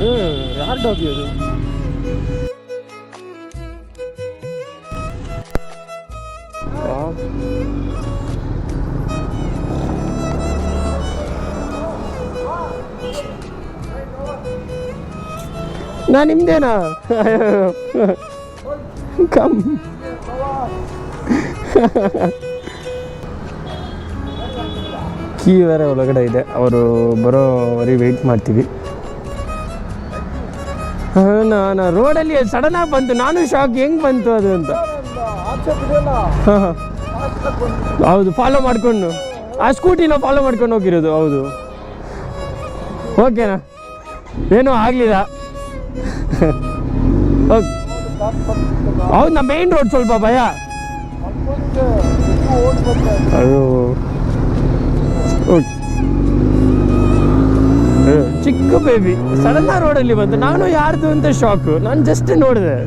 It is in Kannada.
ಯಾರು ಡಾಗಿ ಅದು? ನಾ ನಿಮ್ದೇನಾ? ಕಮ್ ಕೀ ಬೇರೆ ಒಳಗಡೆ ಇದೆ, ಅವರು ಬರೋವರೆಗೆ ವೆಯ್ಟ್ ಮಾಡ್ತೀವಿ. ನಾನು ರೋಡಲ್ಲಿ ಸಡನ್ನಾಗಿ ಬಂತು, ನಾನು ಶಾಕ್, ಹೆಂಗೆ ಬಂತು ಅದು ಅಂತ. ಹಾಂ ಹೌದು, ಫಾಲೋ ಮಾಡಿಕೊಂಡು ಆ ಸ್ಕೂಟಿನ ಫಾಲೋ ಮಾಡ್ಕೊಂಡು ಹೋಗಿರೋದು. ಹೌದು, ಓಕೆನಾ, ಏನೂ ಆಗಲಿಲ್ಲ. ಹೌದು, ನಮ್ಮ ಮೇನ್ ರೋಡ್ ಸ್ವಲ್ಪ ಭಯ. ಅಯ್ಯೋ, ಚಿಕ್ಕ ಬೇಬಿ ಸಡನ್ನ ರೋಡಲ್ಲಿ ಬಂತು, ನಾನು ಯಾರ್ದು ಅಂತ ಶಾಕು. ನಾನು ಜಸ್ಟ್ ನೋಡಿದೆ.